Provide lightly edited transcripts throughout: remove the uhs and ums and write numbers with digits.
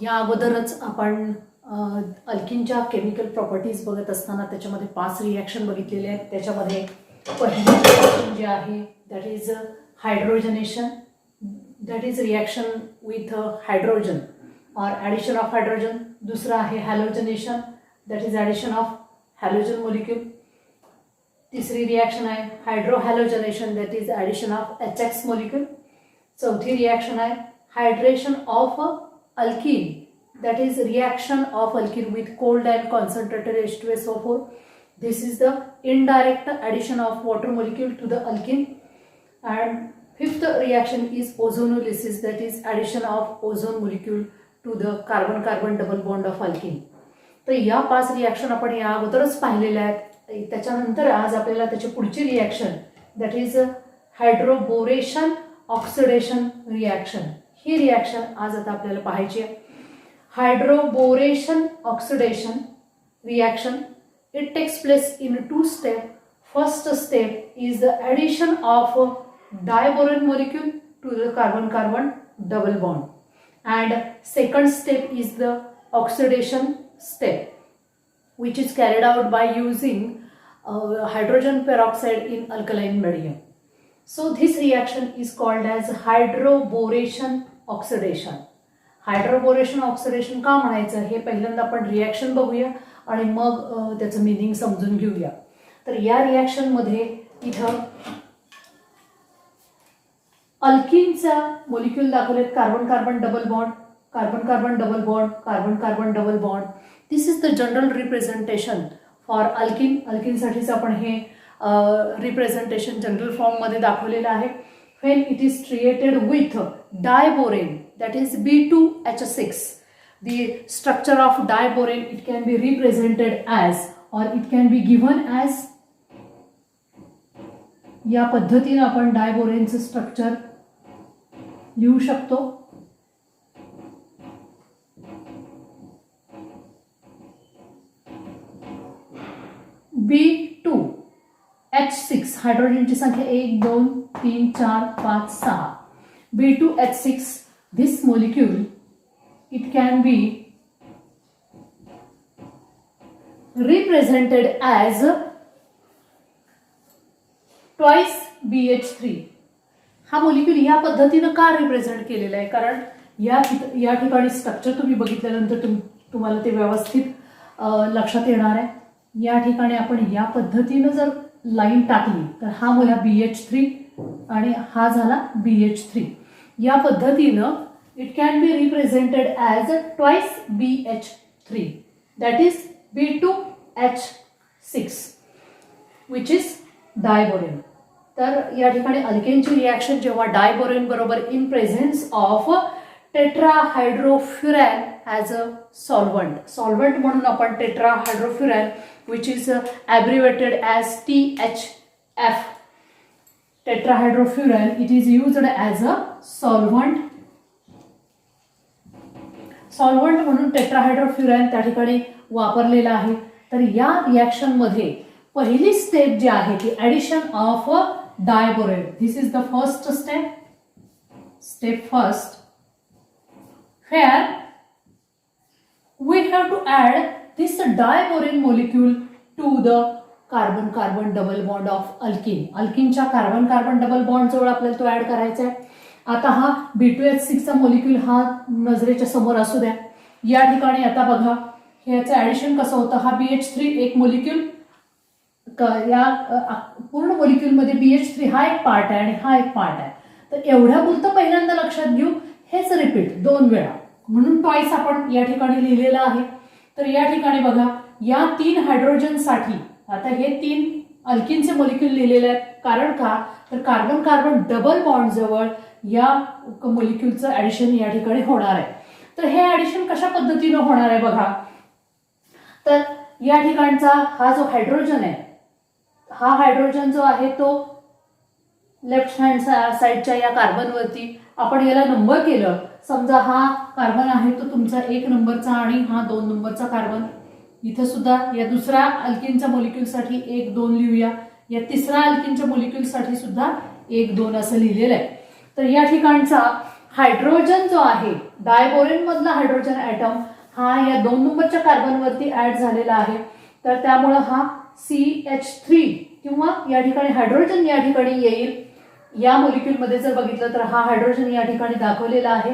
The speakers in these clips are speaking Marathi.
या अगोदरच आपण अल्किनच्या केमिकल प्रॉपर्टीज बघत असताना त्याच्यामध्ये 5 रिॲक्शन बघितलेले आहेत. त्याच्यामध्ये पहिली रिॲक्शन जी आहे that is hydrogenation, that is reaction with hydrogen और ॲडिशन ऑफ हायड्रोजन. दुसरा आहे halogenation, that is addition of halogen molecule. तिसरी रिॲक्शन आहे hydrohalogenation, that is addition of HX molecule. चौथी रिॲक्शन आहे hydration of alkene, that is reaction of alkene with cold and concentrated H2SO4. This is the indirect addition of water molecule to the alkene. And fifth reaction is ozonolysis, that is addition of ozone molecule to the carbon-carbon double bond of alkene. तर या 5 रिॲक्शन आपण या अगोदरच पाहिलेल्या आहेत. त्याच्यानंतर आज आपल्याला त्याची पुढची reaction that is hydroboration oxidation reaction, ही रिॲक्शन आज आता आपल्याला पाहायची आहे. Hydroboration oxidation reaction it takes place in 2 step. First step is the addition of diborane molecule to the carbon carbon double bond, and second step is the oxidation step which is carried out by using hydrogen peroxide in alkaline medium. So this reaction is called as hydroboration oxidation. Hydroboration oxidation का म्हणायचं हे पहिल्यांदा आपण रिॲक्शन बघूया आणि मग त्याचं मिनिंग समजून घेऊया. तर या रिॲक्शन मध्ये इथं अल्किनचा मोलिक्यूल दाखवलेत carbon carbon double bond, carbon carbon double bond, carbon carbon double bond. This is the general representation for alkyne. अल्किनसाठीच आपण हे रिप्रेझेंटेशन जनरल फॉर्ममध्ये दाखवलेलं आहे. When it is created with diborane that is B2H6. The structure of diborane it can be represented as or it can be given as, या पद्धतीने आपण डायबोरेनचं स्ट्रक्चर लिहू शकतो. B2H6 हायड्रोजनची संख्या 1 2 3 4 5 6. B2H6, this molecule it can be represented as twice BH3. हा मोलिक्यूल या पद्धतीने का रिप्रेझेंट केलेला आहे? कारण या ठिकाणी स्ट्रक्चर तुम्ही बघितल्यानंतर तुम्हाला ते व्यवस्थित लक्षात येणार आहे. या ठिकाणी आपण या पद्धतीने जर लाईन टाकली तर हा मला BH3 आणि हा झाला BH3. या पद्धतीनं it can be represented as twice BH3, that is B2H6 which is diborane. तर या ठिकाणी अल्केनची रिॲक्शन जेव्हा डायबोरेन बरोबर in presence of tetrahydrofuran as a solvent म्हणून आपण tetrahydrofuran which is abbreviated as THF. Tetrahydrofuran it is used as a solvent म्हणून टेट्राहायड्रोफ्युरॅन त्या ठिकाणी वापरलेला आहे. तर या रिॲक्शन मध्ये पहिली स्टेप जी आहे ती addition of diborane. This is the first step first where we have to add this diborane molecule to the carbon carbon double bond of alkyne. अल्किनच्या कार्बन कार्बन डबल बॉन्ड जवळ आपल्याला तो ऍड करायचा आहे. आता हा B2H6 चा मोलिक्यूल हा नजरेच्या समोर असू द्या. या ठिकाणी आता बघा ह्याचं ॲडिशन कसं होतं. हा BH3 एक मोलिक्यूल, या पूर्ण मोलिक्यूलमध्ये BH3 हा एक पार्ट आहे आणि हा एक पार्ट आहे. तर एवढ्या पुरतं पहिल्यांदा लक्षात घेऊ. हेच रिपीट 2 वेळा म्हणून ट्वाईस आपण या ठिकाणी लिहिलेलं आहे. तर या ठिकाणी बघा या 3 हायड्रोजनसाठी आता हे 3 अल्किनचे मोलिक्यूल लिहिलेले आहेत. कारण का तर कार्बन कार्बन डबल बॉन्ड जवळ या मोलिक्यूलचं ॲडिशन या ठिकाणी होणार आहे. तर हे ॲडिशन कशा पद्धतीनं होणार आहे बघा. तर या ठिकाणचा हा जो हायड्रोजन आहे, हा हायड्रोजन जो आहे तो लेफ्ट हँड साईडच्या या कार्बनवरती आपण याला नंबर केलं. समजा हा कार्बन आहे तो तुमचा 1 नंबरचा आणि हा 2 नंबरचा कार्बन. इथे सुद्धा या दुसऱ्या अल्किनच्या मोलिक्यूलसाठी 1 2 लिहूया. या तिसऱ्या अल्किनच्या मोलिक्यूलसाठी सुद्धा 1 2 असं लिहिलेलं आहे. तर या ठिकाणचा हायड्रोजन जो आहे, डायबोरेन मधला हायड्रोजन ॲटम हा या 2 नंबरच्या कार्बनवरती ऍड झालेला आहे. तर त्यामुळं हा CH3 किंवा या ठिकाणी हायड्रोजन या ठिकाणी येईल. या मॉलिक्यूलमध्ये जर बघितलं तर हा हायड्रोजन या ठिकाणी दाखवलेला आहे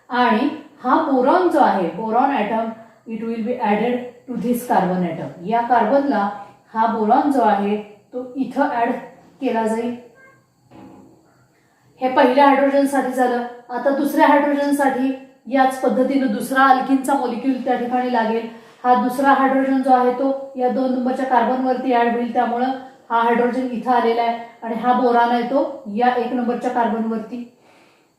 आणि हा बोरॉन जो आहे, boron atom, it will be added to this carbon atom. या कार्बनला हा बोरॉन जो आहे तो इथं ऍड केला जाईल. हे पहिल्या हायड्रोजनसाठी झालं. आता दुसऱ्या हायड्रोजनसाठी याच पद्धतीने दुसरा अल्किनचा मॉलिक्यूल त्या ठिकाणी लागेल. हा दुसरा हायड्रोजन जो आहे तो या 2 नंबरच्या कार्बनवरती ऍड होईल, त्यामुळं हा हायड्रोजन इथं आलेला आहे आणि हा बोरॉन आहे तो या 1 नंबरच्या कार्बनवरती.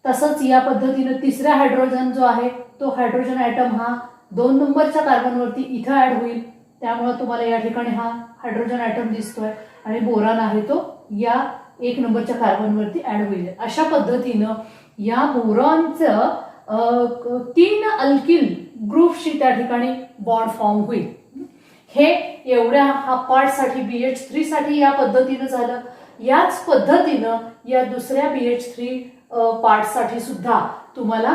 तसंच या पद्धतीने तिसऱ्या हायड्रोजन जो आहे तो हायड्रोजन ॲटम हा 2 नंबरच्या कार्बनवरती इथं ऍड होईल, त्यामुळे तुम्हाला या ठिकाणी हा हायड्रोजन ॲटम दिसतोय आणि बोरॉन आहे तो या 1 नंबरच्या कार्बनवरती ऍड होईल. अशा पद्धतीनं या बोरॉनचं 3 अल्किल ग्रुपशी त्या ठिकाणी बॉन्ड फॉर्म होईल. हे एवढ्या हा पार्टसाठी BH3 साठी या पद्धतीनं झालं. याच पद्धतीनं या दुसऱ्या BH3 पार्टसाठी सुद्धा तुम्हाला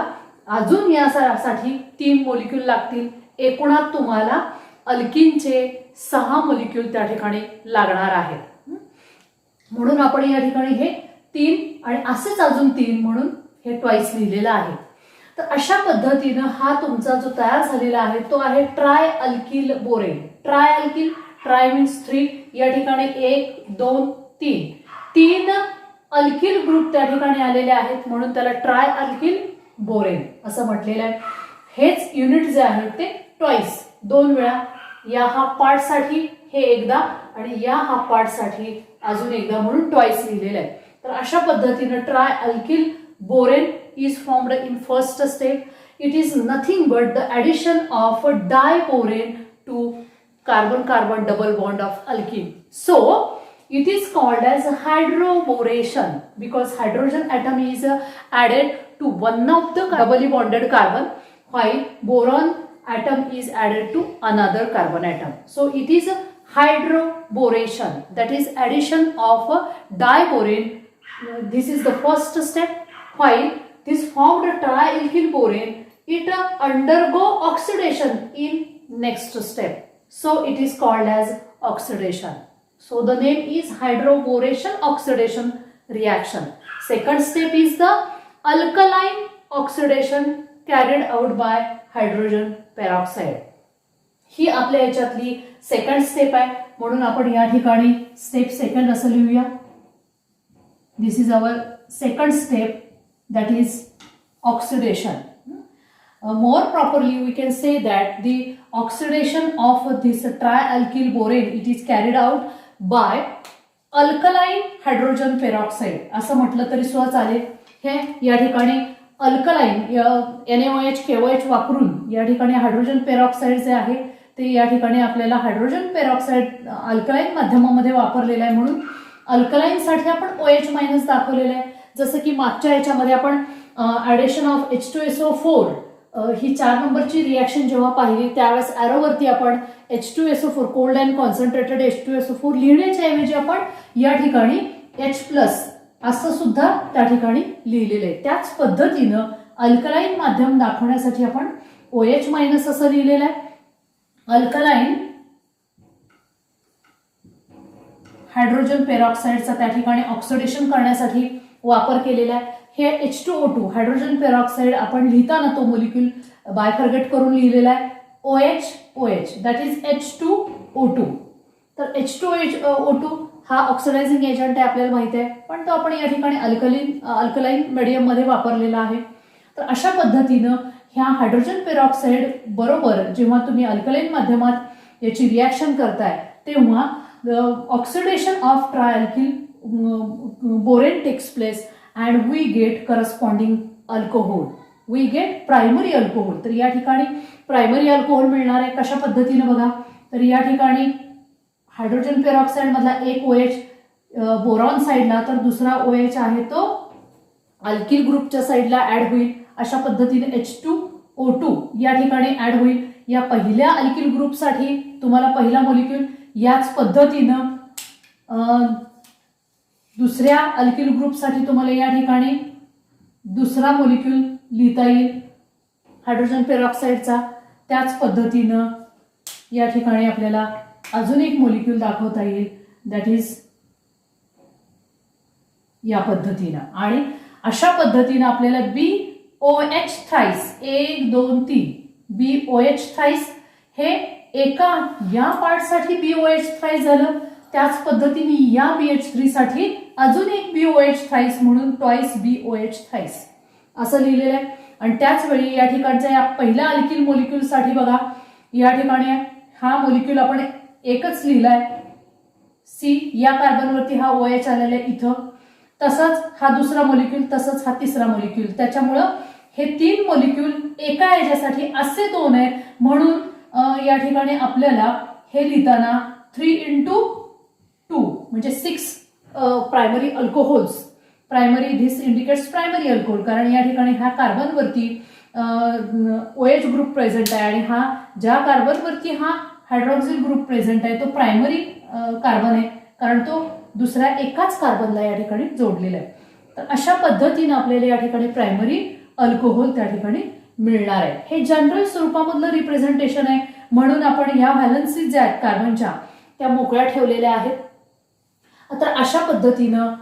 अजून यासाठी 3 मॉलिक्यूल लागतील. एकूणात तुम्हाला अल्किनचे 6 मॉलिक्यूल त्या ठिकाणी लागणार आहेत. म्हणून आपण या ठिकाणी हे 3 आणि असेच अजून 3 म्हणून हे ट्वाइस लिहिलेलं आहे. तर अशा पद्धतीनं हा तुमचा जो तयार झालेला आहे तो आहे try alkyl borane. Try alkyl, try means 3, या ठिकाणी 1 2 3 3 अल्किल ग्रुप त्या ठिकाणी आलेले आहेत म्हणून त्याला ट्राय अल्किल बोरेन असं म्हटलेलं आहे. हेच युनिट जे आहे ते ट्वाइस 2 वेळा, या हा पार्टसाठी हे एकदा आणि या हा पार्टसाठी अजून एकदा म्हणून ट्वाइस लिहिलेलं आहे. तर अशा पद्धतीनं try alkyl borane is formed in first step. It is nothing but the addition of a diborane to carbon-carbon double bond of alkene. So it is called as hydroboration because hydrogen atom is added to one of the doubly bonded carbon while boron atom is added to another carbon atom. So it is hydroboration, that is addition of a diborane. This is the first step. While this formed trialkyl borane, it undergo oxidation in next step. So it is called as oxidation. So the name is hydroboration oxidation reaction. Second step is the alkaline oxidation carried out by hydrogen peroxide. ही आपल्या याच्यातली सेकंड स्टेप आहे म्हणून आपण या ठिकाणी स्टेप सेकंड असं लिहूया. This is our second step, that is oxidation. More properly we can say that the oxidation of this trialkyl borane, it is carried out by alkaline hydrogen peroxide असं म्हटलं तरी सुद्धा चालेल. हे या ठिकाणी अल्कलाइन NaOH KOH वापरून या ठिकाणी हायड्रोजन पेरॉक्साइड जे आहे ते या ठिकाणी आपल्याला हायड्रोजन पेरॉक्साइड अल्कलाइन माध्यमामध्ये वापरलेलं आहे म्हणून अल्कलाइन साठी आपण OH- दाखवलेलं आहे. जसं की मागच्या ह्याच्यामध्ये आपण ॲडिशन ऑफ H2SO4 ही 4 नंबरची रिॲक्शन जेव्हा पाहिली त्यावेळेस ॲरोवरती आपण H2SO4 cold and concentrated H2SO4 लिहिण्याच्या ऐवजी आपण या ठिकाणी H+ असं सुद्धा त्या ठिकाणी लिहिलेलं आहे. त्याच पद्धतीनं अल्कलाइन माध्यम दाखवण्यासाठी आपण OH- असं लिहिलेलं आहे. अल्कलाइन हायड्रोजन पेरॉक्साइडचा त्या ठिकाणी ऑक्सिडेशन करण्यासाठी वापर केलेला आहे. हे H2O2 हायड्रोजन पेरॉक्साइड आपण लिहिताना तो मॉलिक्यूल बायफर्गेट करून लिहिलेला आहे OH दॅट इज H2O2. तर H2O2 हा ऑक्सिडायझिंग एजंट आहे आपल्याला माहिती आहे पण तो आपण या ठिकाणी अल्कलाइन मीडियम मध्ये वापरलेला आहे. तर अशा पद्धतीनं ह्या हायड्रोजन पेरॉक्साइड बरोबर जेव्हा तुम्ही अल्कलाइन माध्यमात याची रिॲक्शन करताय तेव्हा oxidation of trialkyl borane takes place and we get corresponding alcohol. We get primary alcohol. तर या ठिकाणी प्रायमरी अल्कोहोल मिळणार आहे. कशा पद्धतीने बघा तर या ठिकाणी हायड्रोजन पेरॉक्साइड मधला एक OH बोरॉन साइडला तर दुसरा OH आहे तो अल्किल ग्रुपच्या साइडला ऍड होईल. अशा पद्धतीने H2O2 या ठिकाणी ऍड होईल. या पहिल्या अल्किल ग्रुपसाठी तुम्हाला पहिला मॉलिक्यूल याच पद्धतीनं दुसऱ्या अल्किल ग्रुपसाठी तुम्हाला या ठिकाणी दुसरा मॉलिक्यूल लिहिता येईल हायड्रोजन पेरॉक्साईडचा. त्याच पद्धतीनं या ठिकाणी आपल्याला अजून एक मॉलिक्यूल दाखवता येईल, दॅट इज या पद्धतीनं. आणि अशा पद्धतीनं आपल्याला BOH थ्राईस 1 2 3 BOH थ्राईस हे एका या पार्टसाठी BOH थ्राईस झालं. त्याच पद्धतीने या BH3 साठी अजून एक BOH थ्राईस म्हणून ट्वाइस BOH थ्राईस असं लिहिलेलं आहे. आणि त्याच वेळी या ठिकाणच्या या पहिल्या अल्किल मॉलिक्यूल साठी बघा, या ठिकाणी हा मॉलिक्यूल आपण एकच लिहिलाय C, या कार्बनवरती हा OH आलेला आहे इथं. तसंच हा दुसरा मॉलिक्यूल, तसंच हा तिसरा मॉलिक्यूल. त्याच्यामुळं हे 3 मॉलिक्यूल एका याच्यासाठी असे 2 आहेत. म्हणून या ठिकाणी आपल्याला हे लिहिताना 3 × 2 म्हणजे 6 primary alcohols. Primary, this indicates primary alcohol, कारण या ठिकाणी ह्या कार्बनवरती OH ग्रुप प्रेझेंट आहे आणि हा ज्या कार्बनवरती हा हायड्रॉक्सिल ग्रुप प्रेझेंट आहे तो प्रायमरी कार्बन आहे, कारण तो दुसऱ्या एकाच कार्बनला या ठिकाणी जोडलेला आहे. तर अशा पद्धतीने आपल्याला या ठिकाणी प्रायमरी अल्कोहोल त्या ठिकाणी मिळणार आहे. हे जनरल स्वरूपामधलं रिप्रेझेंटेशन आहे, म्हणून आपण या व्हॅलन्सीज ज्या आहेत कार्बनच्या त्या मोकळ्या ठेवलेल्या आहेत. तर अशा पद्धतीनं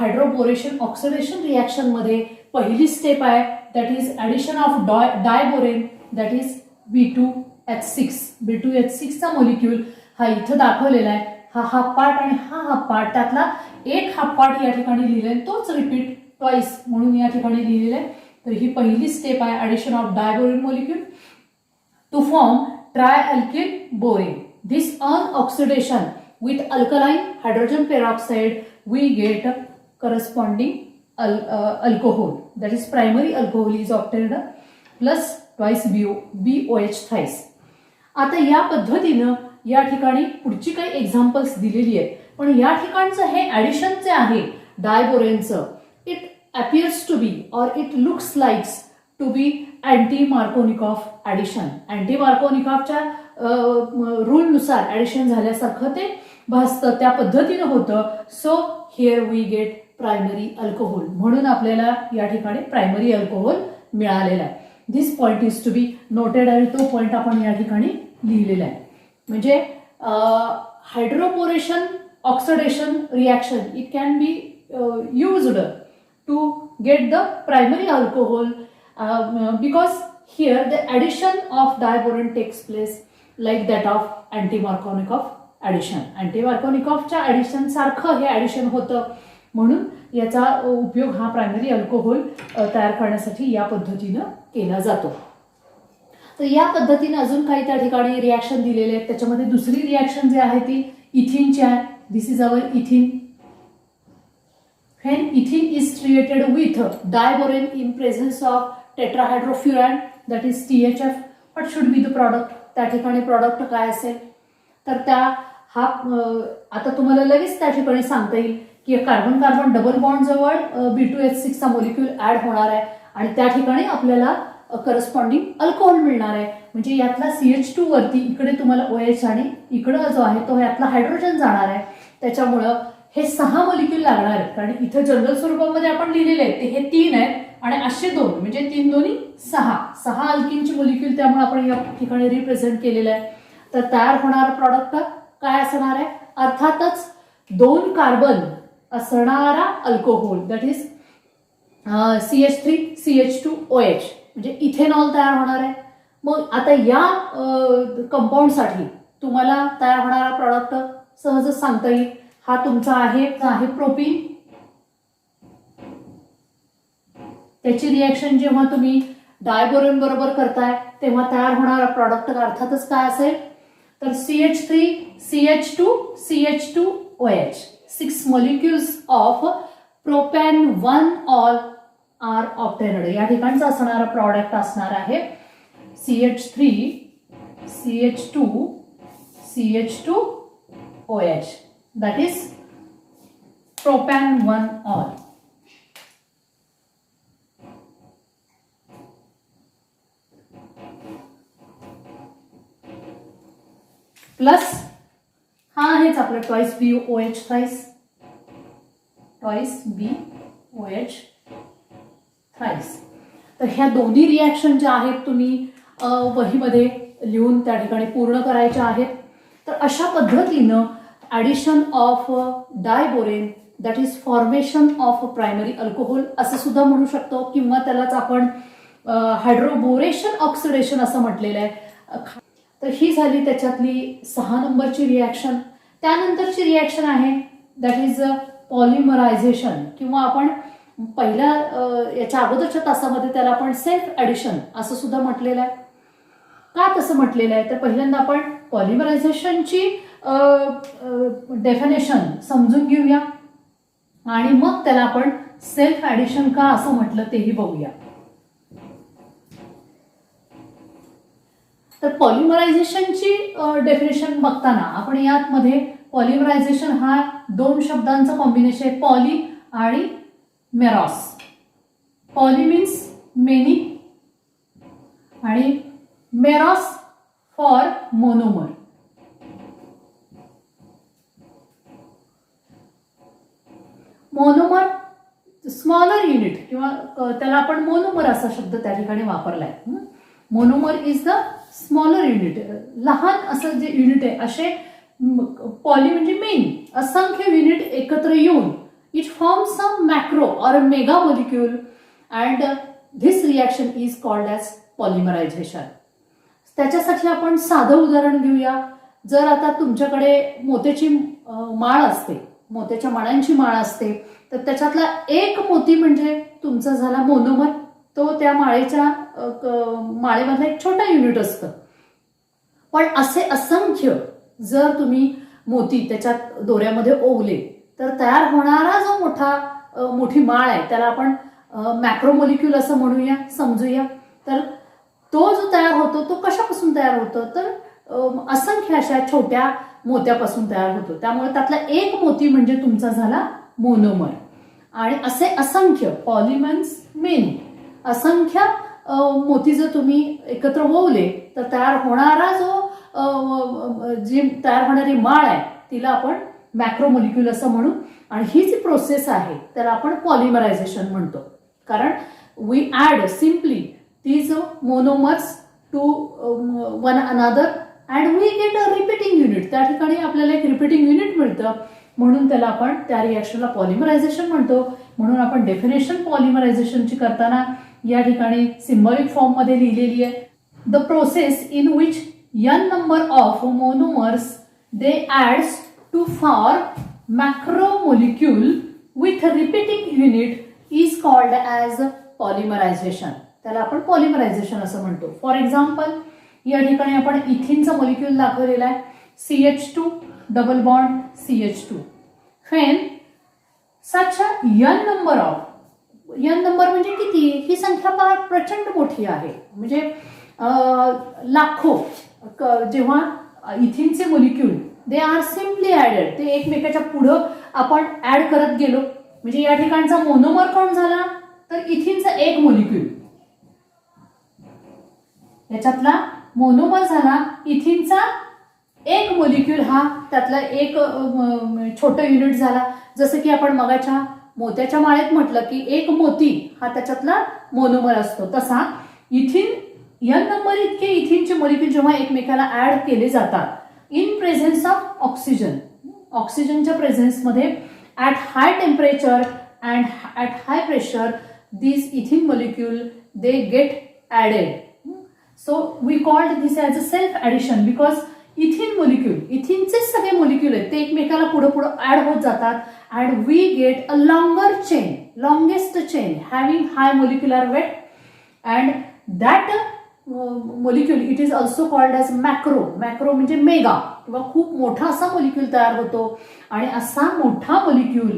हायड्रोबोरेशन ऑक्सिडेशन रिॲक्शन मध्ये पहिली स्टेप आहे, that is addition of diborane, that is B2H6. B2H6 चा मॉलिक्यूल हा इथं दाखवलेला आहे. हा हाफ पार्ट आणि हा हाफ पार्ट, त्यातला एक हाफ पार्ट या ठिकाणी लिहिलेला आहे, तोच रिपीट ट्वाइस म्हणून या ठिकाणी लिहिलेला आहे. तर ही पहिली स्टेप आहे, addition of diborane molecule to form trialkyl borane. This oxidation with alkaline hydrogen peroxide we get corresponding alcohol, that is primary alcohol is obtained plus twice BOH thrice. आता या पद्धतीनं या ठिकाणी पुढची काही एक्झाम्पल्स दिलेली आहेत, पण या ठिकाणचं हे ॲडिशन जे आहे डायबोरेनचं, इट अपियर्स टू बी और it looks likes to be anti Markovnikov addition. Anti मार्कोनिकॉफच्या रूलनुसार ॲडिशन झाल्यासारखं ते भासतं, त्या पद्धतीनं होतं. So here we get primary alcohol, म्हणून आपल्याला या ठिकाणी प्रायमरी अल्कोहोल मिळालेला आहे. This point is to be noted, आणि तो पॉइंट आपण या ठिकाणी लिहिलेला आहे. म्हणजे hydroboration oxidation reaction it can be used to get the primary alcohol because here the addition of diboron takes place like that of anti-Markovnikov addition. anti-Markovnikovच्या ॲडिशन सारखं हे ॲडिशन होतं, म्हणून याचा उपयोग हा प्रायमरी अल्कोहोल तयार करण्यासाठी या पद्धतीनं केला जातो. तर या पद्धतीने अजून काही त्या ठिकाणी रिॲक्शन दिलेले आहेत. त्याच्यामध्ये दुसरी रिॲक्शन जी आहे ती इथिनची आहे. This is our ethene. When ethene is treated with diborane in presence of tetrahydrofuran, that is THF, what should be the product? त्या ठिकाणी प्रॉडक्ट काय असेल, तर त्या हा आता तुम्हाला लगेच त्या ठिकाणी सांगता येईल की कार्बन कार्बन डबल बॉन्ड जवळ B2H6 चा मॉलिक्यूल ऍड होणार आहे आणि त्या ठिकाणी आपल्याला करस्पॉन्डिंग अल्कोहोल मिळणार आहे. म्हणजे यातला CH2 वरती इकडे तुम्हाला OH आणि इकडं जो आहे तो यातला हायड्रोजन जाणार आहे. त्याच्यामुळं हे 6 मॉलिक्यूल लागणार आहेत, कारण इथं जनरल स्वरूपामध्ये आपण लिहिलेले आहेत ते हे 3 आहेत आणि असे 2 म्हणजे 3 दोन्ही 6 अल्किनची मॉलिक्यूल, त्यामुळे आपण या ठिकाणी रिप्रेझेंट केलेलं आहे. तर तयार होणारा प्रॉडक्ट काय असणार आहे, अर्थातच 2 कार्बन असणारा alcohol, that is CH3 CH2 OH म्हणजे इथेनॉल तयार होणार आहे. मग आता या कंपाऊंडसाठी तुम्हाला तयार होणारा प्रॉडक्ट सहजच सांगता येईल. हा तुमचा आहे प्रोपीन. त्याची रिॲक्शन जेव्हा तुम्ही डायबोरेन बरोबर करताय तेव्हा तयार होणारा प्रॉडक्ट अर्थातच काय असेल, तर CH3 CH2 CH2 OH 6 molecules of propan 1-ol are obtained. या ठिकाणचा असणारा प्रॉडक्ट असणार आहे CH3 CH2 CH2 OH, that is propan 1-ol. Plus हा आहेच आपलं twice BOH thrice, twice BOH thrice. तर ह्या दोन्ही रिॲक्शन ज्या आहेत तुम्ही वहीमध्ये लिहून त्या ठिकाणी पूर्ण करायच्या आहेत. तर अशा पद्धतीनं addition of diborane that is formation of primary alcohol असं सुद्धा म्हणू शकतो, किंवा त्यालाच आपण हायड्रोबोरेशन ऑक्सिडेशन असं म्हटलेलं आहे. तर ही झाली त्याच्यातली 6 नंबरची रिॲक्शन. त्यानंतरची रिॲक्शन आहे दॅट इज पॉलिमरायझेशन, किंवा आपण पहिल्या याच्या अगोदरच्या तासामध्ये त्याला आपण सेल्फ ॲडिशन असं सुद्धा म्हटलेलं आहे. का तसं म्हटलेलं आहे तर पहिल्यांदा आपण पॉलिमरायझेशनची डेफिनेशन समजून घेऊया आणि मग त्याला आपण सेल्फ ॲडिशन का असं म्हटलं तेही बघूया. तर पॉलिमरायझेशनची डेफिनेशन बघताना आपण यामध्ये पॉलिमरायझेशन हा 2 शब्दांचं कॉम्बिनेशन आहे, पॉली आणि मेरॉस. पॉली मीन्स मेनी आणि meros for monomer. Monomer smaller unit, किंवा त्याला आपण मोनोमर असा शब्द त्या ठिकाणी वापरलाय. Monomer is the smaller unit, लहान असं जे युनिट आहे. असे पॉली म्हणजे मेन, असंख्य युनिट एकत्र येऊन it forms a macro or mega molecule and this reaction is called as polymerization. त्याच्यासाठी आपण साधं उदाहरण घेऊया. जर आता तुमच्याकडे मोत्याची माळ असते, मोत्याच्या मण्यांची माळ असते, तर त्याच्यातला एक मोती म्हणजे तुमचा झाला मोनोमर. तो त्या माळेच्या माळेमधलं एक छोटा युनिट असतं. पण असे असंख्य जर तुम्ही मोती त्याच्यात दोऱ्यामध्ये ओवले तर तयार होणारा जो मोठी माळ आहे त्याला आपण मॅक्रोमोलिक्यूल असं म्हणूया, समजूया. तर तो जो तयार होतो तो कशापासून तयार होतो तर असंख्य अशा छोट्या मोत्यापासून तयार होतो. त्यामुळे त्यातला एक मोती म्हणजे तुमचा झाला मोनोमर. आणि असे असंख्य पॉलिमन्स मेनी, असंख्य मोती जर तुम्ही एकत्र वळवले तर तयार होणारा जी तयार होणारी माळ आहे तिला आपण मॅक्रोमोलिक्यूल असं म्हणू. आणि ही जी प्रोसेस आहे त्याला आपण पॉलिमरायझेशन म्हणतो, कारण we add simply these monomers to one another and we get a repeating unit. त्या ठिकाणी आपल्याला एक रिपीटिंग युनिट मिळतं, म्हणून त्याला आपण त्या रिॲक्शनला पॉलिमरायझेशन म्हणतो. म्हणून आपण डेफिनेशन पॉलिमरायझेशनची करताना या ठिकाणी सिम्बॉलिक फॉर्ममध्ये लिहिलेली आहे. The process in which n number of monomers they adds to form macromolecule with repeating unit is called as polymerization. त्याला आपण पॉलिमरायझेशन असं म्हणतो. फॉर एक्झाम्पल या ठिकाणी आपण इथिनचा मॉलिक्यूल दाखवलेला आहे, CH2 double bond CH2. Fan such n number of, n number म्हणजे किती, ही संख्या प्रचंड मोठी आहे. म्हणजे लाखो जेव्हा इथिनचे molecule they are simply added, ते एकमेकाच्या पुढं आपण ऍड करत गेलो. म्हणजे या ठिकाणचा मोनोमर कोण झाला तर इथिनचा एक मॉलिक्यूल, याच्यातला मोनोमर झाला इथिनचा एक मॉलिक्यूल, हा त्यातला एक छोटं युनिट झाला. जसं की आपण मगाच्या मोत्याच्या माळेत म्हटलं की एक मोती हा त्याच्यातला मोनोमर असतो, तसा इथिन n नंबर इतके इथिनचे मॉलिक्यूल जेव्हा एकमेकाला ऍड केले जातात इन प्रेझेन्स ऑफ ऑक्सिजन, ऑक्सिजनच्या प्रेझेन्समध्ये at high temperature and at high pressure these ethene molecule they get added. So we called this as a self addition because इथिन molecule, इथिनचे सगळे मोलिक्यूल आहेत ते एकमेकाला पुढे पुढे ऍड होत जातात and we get a longer chain, longest chain having high molecular weight and that molecule it is also called as macro. macro म्हणजे मेगा किंवा खूप मोठा असा मोलिक्यूल तयार होतो. आणि असा मोठा मोलिक्यूल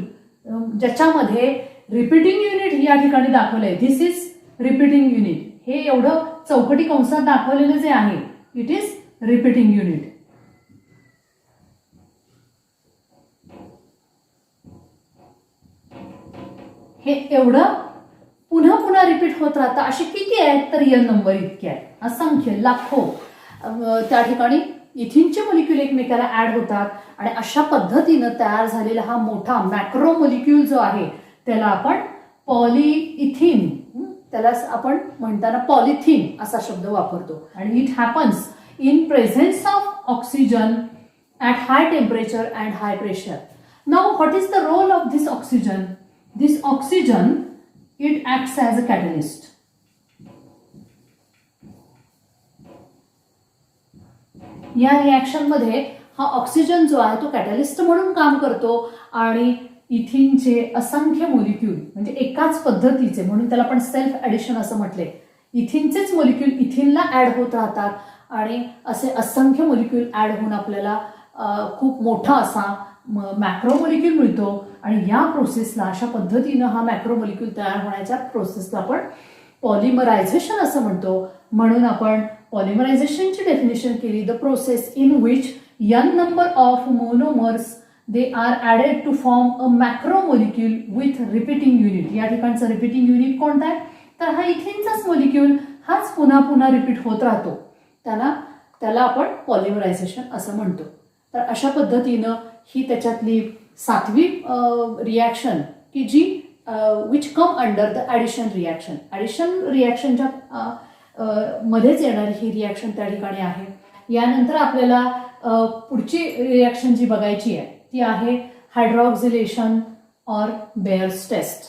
ज्याच्यामध्ये रिपीटिंग युनिट या ठिकाणी दाखवलंय, धिस इज रिपीटिंग युनिट. हे एवढं चौकटी कंसात दाखवलेलं जे आहे इट इज रिपीटिंग युनिट. हे एवढं पुन्हा पुन्हा रिपीट होत राहतं. असे किती आहेत तर n नंबर इतके आहेत, असंख्य लाखो त्या ठिकाणी इथिनचे मॉलिक्यूल एकमेकाला ऍड होतात. आणि अशा पद्धतीनं तयार झालेला हा मोठा मॅक्रो मॉलिक्यूल जो आहे त्याला आपण पॉलिइथिन त्याला आपण म्हणताना पॉलिथिन असा शब्द वापरतो. आणि it happens in presence of oxygen at high temperature and high pressure. Now what is the role of this oxygen? This oxygen it acts as a catalyst. या रिॲक्शनमध्ये हा ऑक्सिजन जो आहे तो कॅटलिस्ट म्हणून काम करतो आणि इथिनचे असंख्य मोलिक्यूल म्हणजे एकाच पद्धतीचे, म्हणून त्याला आपण सेल्फ ॲडिशन असं म्हटले, इथिनचेच मोलिक्यूल इथिनला ॲड होत राहतात आणि असे असंख्य मोलिक्यूल ॲड होऊन आपल्याला खूप मोठा असा मॅक्रो मोलिक्यूल मिळतो. आणि या प्रोसेसला, अशा पद्धतीनं हा मॅक्रो मोलिक्यूल तयार होण्याच्या प्रोसेसला आपण पॉलिमरायझेशन असं म्हणतो. म्हणून आपण पॉलिमरायझेशनची डेफिनेशन केली, the process in which n number of monomers they are added to form a macromolecule with repeating unit. या ठिकाणचं रिपीटिंग युनिट कोणता आहे? तर हा इथिनचाच मोलिक्यूल हाच पुन्हा पुन्हा रिपीट होत राहतो, त्याला आपण पॉलिमरायझेशन असं म्हणतो. तर अशा पद्धतीनं ही त्याच्यातली 7वी रिॲक्शन की जी which come under the addition reaction. Addition रिॲक्शनच्या मध्येच येणारी ही रिॲक्शन त्या ठिकाणी आहे. यानंतर आपल्याला पुढची रिॲक्शन जी बघायची आहे ती आहे हायड्रॉक्सिलेशन ऑर बेअर्स टेस्ट.